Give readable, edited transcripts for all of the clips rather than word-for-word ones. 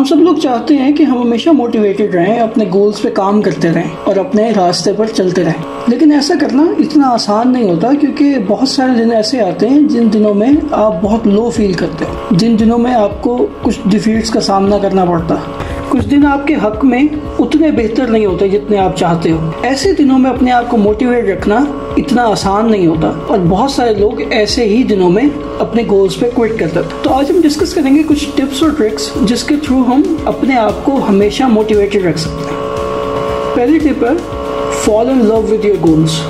सब लोग चाहते हैं कि हम हमेशा मोटिवेटेड रहें, अपने गोल्स पे काम करते रहें और अपने रास्ते पर चलते रहें। लेकिन ऐसा करना इतना आसान नहीं होता, क्योंकि बहुत सारे दिन ऐसे आते हैं जिन दिनों में आप बहुत लो फील करते हो, जिन दिनों में आपको कुछ डिफीट्स का सामना करना पड़ता है। कुछ दिन आपके हक में उतने बेहतर नहीं होते जितने आप चाहते हो। ऐसे दिनों में अपने आप को मोटिवेट रखना इतना आसान नहीं होता और बहुत सारे लोग ऐसे ही दिनों में अपने गोल्स पे क्विट कर देते हैं। तो आज हम डिस्कस करेंगे कुछ टिप्स और ट्रिक्स जिसके थ्रू हम अपने आप को हमेशा मोटिवेटेड रख सकते हैं। पहली टिप है, fall in love with your goals.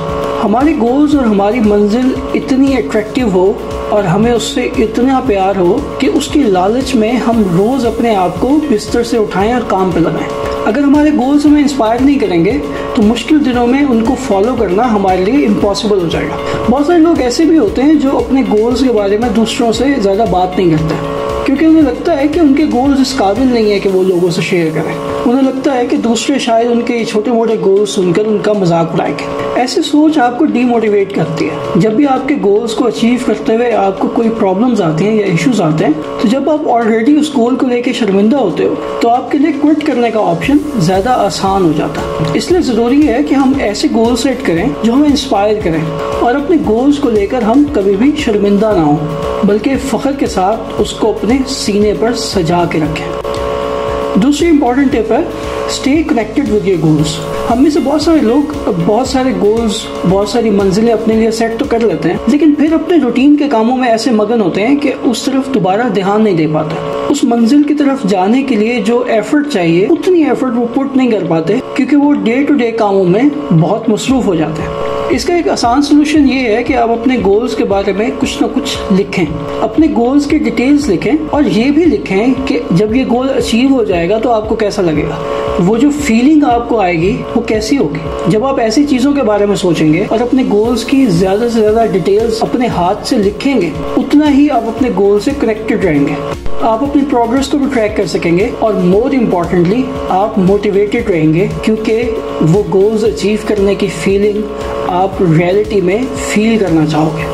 हमारे गोल्स और हमारी मंजिल इतनी अट्रैक्टिव हो और हमें उससे इतना प्यार हो कि उसकी लालच में हम रोज अपने आप को बिस्तर से उठाएं और काम पे लगाएं। अगर हमारे गोल्स हमें इंस्पायर नहीं करेंगे तो मुश्किल दिनों में उनको फॉलो करना हमारे लिए इम्पॉसिबल हो जाएगा। बहुत सारे लोग ऐसे भी होते हैं जो अपने गोल्स के बारे में दूसरों से ज़्यादा बात नहीं करते, क्योंकि उन्हें लगता है कि उनके गोल्स इस काबिल नहीं है कि वो लोगों से शेयर करें। उन्हें लगता है कि दूसरे शायद उनके छोटे मोटे गोल्स सुनकर उनका मजाक उड़ाएंगे। ऐसी सोच आपको डीमोटिवेट करती है। जब भी आपके गोल्स को अचीव करते हुए आपको कोई प्रॉब्लम्स आती हैं या इश्यूज आते हैं, तो जब आप ऑलरेडी उस गोल को लेकर शर्मिंदा होते हो तो आपके लिए क्विट करने का ऑप्शन ज़्यादा आसान हो जाता है। इसलिए ज़रूरी है कि हम ऐसे गोल सेट करें जो हमें इंस्पायर करें और अपने गोल्स को लेकर हम कभी भी शर्मिंदा ना हो, बल्कि फ़ख्र के साथ उसको अपने सीने पर सजा के रखें। दूसरी इंपॉर्टेंट टिप है, stay connected with your goals. हम में से बहुत सारे लोग बहुत सारे गोल्स, बहुत सारी मंजिलें अपने लिए सेट तो कर लेते हैं, लेकिन फिर अपने रूटीन के कामों में ऐसे मगन होते हैं कि उस तरफ दोबारा ध्यान नहीं दे पाते। उस मंजिल की तरफ जाने के लिए जो एफर्ट चाहिए उतनी एफर्ट वो पुट नहीं कर पाते, क्योंकि वो डे टू डे कामों में बहुत मसरूफ हो जाते हैं। इसका एक आसान सोल्यूशन ये है कि आप अपने गोल्स के बारे में कुछ ना कुछ लिखें, अपने गोल्स के डिटेल्स लिखें और ये भी लिखें कि जब ये गोल अचीव हो जाएगा तो आपको कैसा लगेगा, वो जो फीलिंग आपको आएगी वो कैसी होगी। जब आप ऐसी चीज़ों के बारे में सोचेंगे और अपने गोल्स की ज़्यादा से ज़्यादा डिटेल्स अपने हाथ से लिखेंगे, उतना ही आप अपने गोल से कनेक्टेड रहेंगे। आप अपनी प्रोग्रेस को भी ट्रैक कर सकेंगे और मोर इम्पॉर्टेंटली आप मोटिवेटेड रहेंगे, क्योंकि वो गोल्स अचीव करने की फीलिंग आप रियलिटी में फील करना चाहोगे।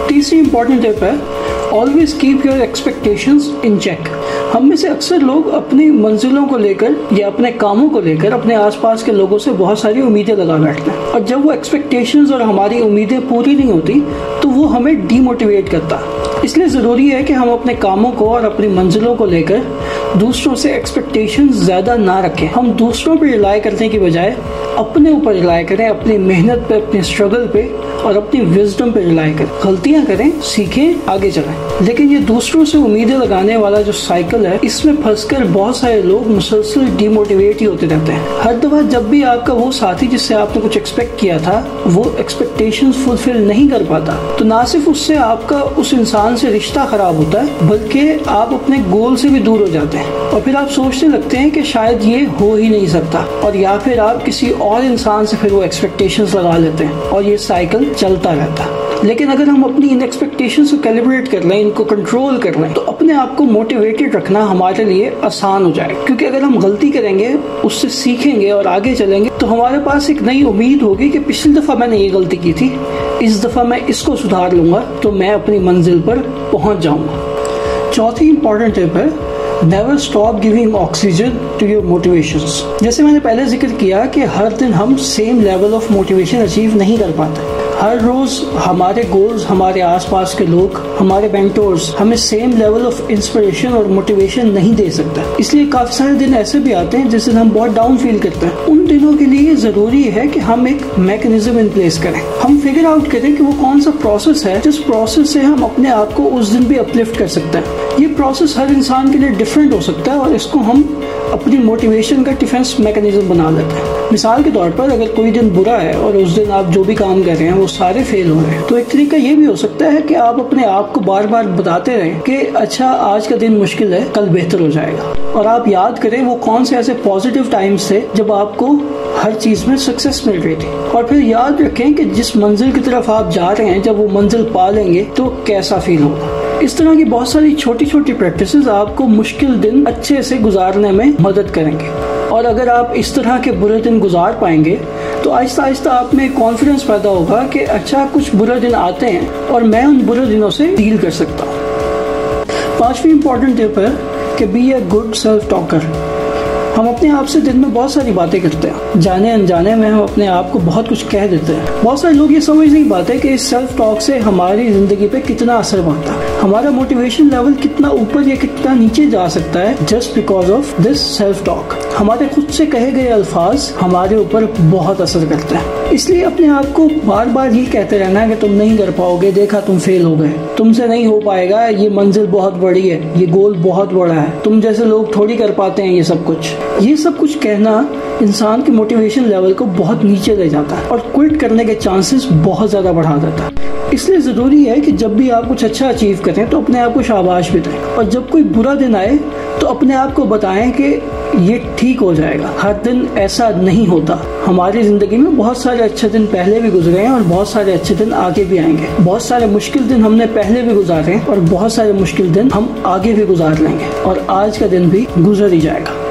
तीसरी इंपॉर्टेंट टिप है, always keep your expectations in check. हम में से अक्सर लोग अपनी मंजिलों को लेकर या अपने कामों को लेकर अपने आसपास के लोगों से बहुत सारी उम्मीदें लगा बैठते हैं, और जब वो एक्सपेक्टेशंस और हमारी उम्मीदें पूरी नहीं होती तो वो हमें डीमोटिवेट करता है। इसलिए ज़रूरी है कि हम अपने कामों को और अपनी मंजिलों को लेकर दूसरों से एक्सपेक्टेशंस ज़्यादा ना रखें। हम दूसरों पर रिलाई करने की बजाय अपने ऊपर रिलाई करें, अपनी मेहनत पे, अपने स्ट्रगल पे और अपनी विजडम पे रिलाई करें। गलतियां करें, सीखें, आगे चलें। लेकिन ये दूसरों से उम्मीदें लगाने वाला जो साइकिल है, इसमें फंसकर बहुत सारे लोग मुसलसल डीमोटिवेट ही होते रहते हैं। हर दफा जब भी आपका वो साथी जिससे आपने कुछ एक्सपेक्ट किया था वो एक्सपेक्टेशंस फुलफिल नहीं कर पाता, तो ना सिर्फ उससे आपका उस इंसान से रिश्ता खराब होता है, बल्कि आप अपने गोल से भी दूर हो जाते हैं और फिर आप सोचने लगते हैं कि शायद ये हो ही नहीं सकता, और या फिर आप किसी और इंसान से फिर वो एक्सपेक्टेशंस लगा लेते हैं और ये साइकिल चलता रहता है। लेकिन अगर हम अपनी इन एक्सपेक्टेशंस को कैलिब्रेट कर लें, इनको कंट्रोल कर लें, तो अपने आप को मोटिवेटेड रखना हमारे लिए आसान हो जाएगा। क्योंकि अगर हम गलती करेंगे, उससे सीखेंगे और आगे चलेंगे, तो हमारे पास एक नई उम्मीद होगी कि पिछली दफा मैंने ये गलती की थी, इस दफा मैं इसको सुधार लूंगा तो मैं अपनी मंजिल पर पहुंच जाऊंगा। चौथी इंपॉर्टेंट टिप है, never stop giving oxygen to your motivations. जैसे मैंने पहले जिक्र किया कि हर दिन हम same level of motivation achieve नहीं कर पाते। हर रोज हमारे गोल्स, हमारे आसपास के लोग, हमारे मेंटोर्स हमें सेम लेवल ऑफ इंस्पिरेशन और मोटिवेशन नहीं दे सकता। इसलिए काफी सारे दिन ऐसे भी आते हैं जिस दिन हम बहुत डाउन फील करते हैं। उन दिनों के लिए जरूरी है कि हम एक मैकेनिज्म इन प्लेस करें। हम फिगर आउट करें कि वो कौन सा प्रोसेस है जिस प्रोसेस से हम अपने आप को उस दिन भी अपलिफ्ट कर सकते हैं। ये प्रोसेस हर इंसान के लिए डिफरेंट हो सकता है और इसको हम अपनी मोटिवेशन का डिफेंस मैकेनिज्म बना लेते हैं। मिसाल के तौर पर अगर कोई दिन बुरा है और उस दिन आप जो भी काम कर रहे हैं वो सारे फेल हो रहे हैं, तो एक तरीका ये भी हो सकता है कि आप अपने आप को बार बार बताते रहें कि अच्छा आज का दिन मुश्किल है, कल बेहतर हो जाएगा। और आप याद करें वो कौन से ऐसे पॉजिटिव टाइम्स थे जब आपको हर चीज में सक्सेस मिल रही थी। और फिर याद रखें कि जिस मंजिल की तरफ आप जा रहे हैं, जब वो मंजिल पा लेंगे तो कैसा फील होगा। इस तरह की बहुत सारी छोटी छोटी प्रैक्टिसेस आपको मुश्किल दिन अच्छे से गुजारने में मदद करेंगे। और अगर आप इस तरह के बुरे दिन गुजार पाएंगे तो आहिस्ता आहिस्ता आप में कॉन्फिडेंस पैदा होगा कि अच्छा कुछ बुरे दिन आते हैं और मैं उन बुरे दिनों से डील कर सकता हूँ। पांचवी इंपॉर्टेंट टिप है, कि be a good self talker. हम अपने आप से दिन में बहुत सारी बातें करते हैं, जाने अनजाने में हम अपने आप को बहुत कुछ कह देते हैं। बहुत सारे लोग ये समझ नहीं पाते कि इस सेल्फ टॉक से हमारी जिंदगी पे कितना असर पड़ता है, हमारा मोटिवेशन लेवल कितना ऊपर या कितना नीचे जा सकता है just because of this self talk. हमारे खुद से कहे गए अल्फाज हमारे ऊपर बहुत असर करते हैं। इसलिए अपने आप को बार बार ये कहते रहना है कि तुम नहीं कर पाओगे, देखा तुम फेल हो गए, तुमसे नहीं हो पाएगा, ये मंजिल बहुत बड़ी है, ये गोल बहुत बड़ा है, तुम जैसे लोग थोड़ी कर पाते हैं ये सब कुछ कहना इंसान के मोटिवेशन लेवल को बहुत नीचे ले जाता है और क्विट करने के चांसेस बहुत ज्यादा बढ़ा देता है। इसलिए जरूरी है कि जब भी आप कुछ अच्छा अचीव करें तो अपने आप को शाबाश भी दें, और जब कोई बुरा दिन आए तो अपने आप को बताएं कि ये ठीक हो जाएगा। हर दिन ऐसा नहीं होता, हमारी जिंदगी में बहुत सारे अच्छे दिन पहले भी गुजरे हैं और बहुत सारे अच्छे दिन आगे भी आएंगे। बहुत सारे मुश्किल दिन हमने पहले भी गुजारे हैं और बहुत सारे मुश्किल दिन हम आगे भी गुजार लेंगे, और आज का दिन भी गुजर ही जाएगा।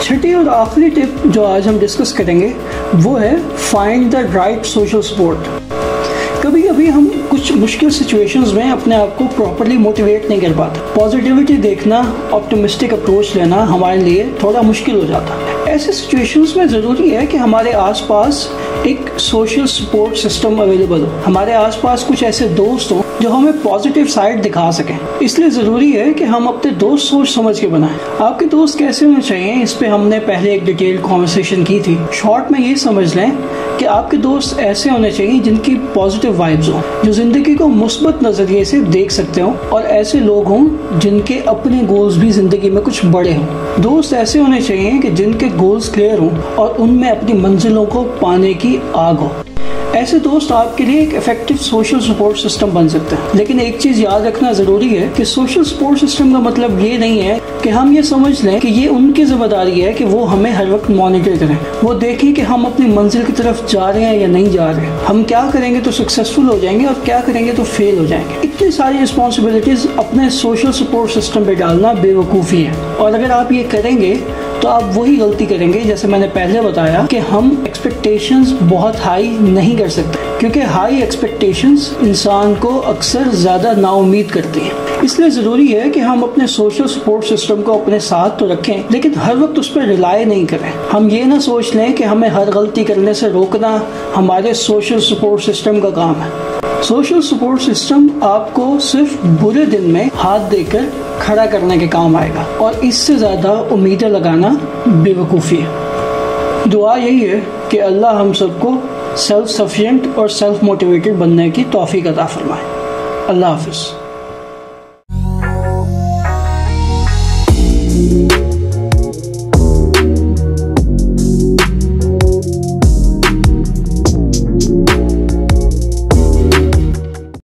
छठी और आखिरी टिप जो आज हम डिस्कस करेंगे वो है find the right social support. कभी कभी हम कुछ मुश्किल सिचुएशंस में अपने आप को प्रॉपर्ली मोटिवेट नहीं कर पाते। पॉजिटिविटी देखना, ऑप्टिमिस्टिक अप्रोच लेना हमारे लिए थोड़ा मुश्किल हो जाता है। ऐसे सिचुएशंस में जरूरी है कि हमारे आसपास एक सोशल सपोर्ट सिस्टम अवेलेबल हो, हमारे आसपास कुछ ऐसे दोस्त हो जो हमें पॉजिटिव साइड दिखा सकें। इसलिए जरूरी है कि हम अपने दोस्त सोच समझ के बनाएं। आपके दोस्त कैसे होने चाहिए, इस पे हमने पहले एक डिटेल कॉन्वर्सेशन की थी। शॉर्ट में ये समझ लें कि आपके दोस्त ऐसे होने चाहिए जिनकी पॉजिटिव वाइब्स हो, जो जिंदगी को मुस्बत नजरिए से देख सकते हो, और ऐसे लोग हों जिनके अपने गोल्स भी जिंदगी में कुछ बड़े हों। दोस्त ऐसे होने चाहिए कि जिनके गोल्स क्लियर हों और उनमें अपनी मंजिलों को पाने की आग हो। ऐसे दोस्त आपके लिए एक इफेक्टिव सोशल सपोर्ट सिस्टम बन सकते हैं। लेकिन एक चीज याद रखना जरूरी है कि सोशल सपोर्ट सिस्टम का मतलब ये नहीं है कि हम ये समझ लें कि ये उनकी जिम्मेदारी है कि वो हमें हर वक्त मॉनिटर करें, वो देखें कि हम अपनी मंजिल की तरफ जा रहे हैं या नहीं जा रहे हैं, हम क्या करेंगे तो सक्सेसफुल हो जाएंगे और क्या करेंगे तो फेल हो जाएंगे। इतनी सारी रिस्पॉन्सिबिलिटीज अपने सोशल सपोर्ट सिस्टम पे डालना बेवकूफ़ी है, और अगर आप ये करेंगे तो आप वही गलती करेंगे जैसे मैंने पहले बताया कि हम एक्सपेक्टेशंस बहुत हाई नहीं कर सकते, क्योंकि हाई एक्सपेक्टेशंस इंसान को अक्सर ज़्यादा नाउम्मीद करती हैं। इसलिए ज़रूरी है कि हम अपने सोशल सपोर्ट सिस्टम को अपने साथ तो रखें, लेकिन हर वक्त उस पर रिलाय नहीं करें। हम ये ना सोच लें कि हमें हर गलती करने से रोकना हमारे सोशल सपोर्ट सिस्टम का काम है। सोशल सपोर्ट सिस्टम आपको सिर्फ बुरे दिन में हाथ देकर खड़ा करने के काम आएगा, और इससे ज़्यादा उम्मीदें लगाना बेवकूफ़ी है। दुआ यही है कि अल्लाह हम सबको सेल्फ सफिशिएंट और सेल्फ मोटिवेटेड बनने की तौफीक अता फरमाए। अल्लाह हाफिज़।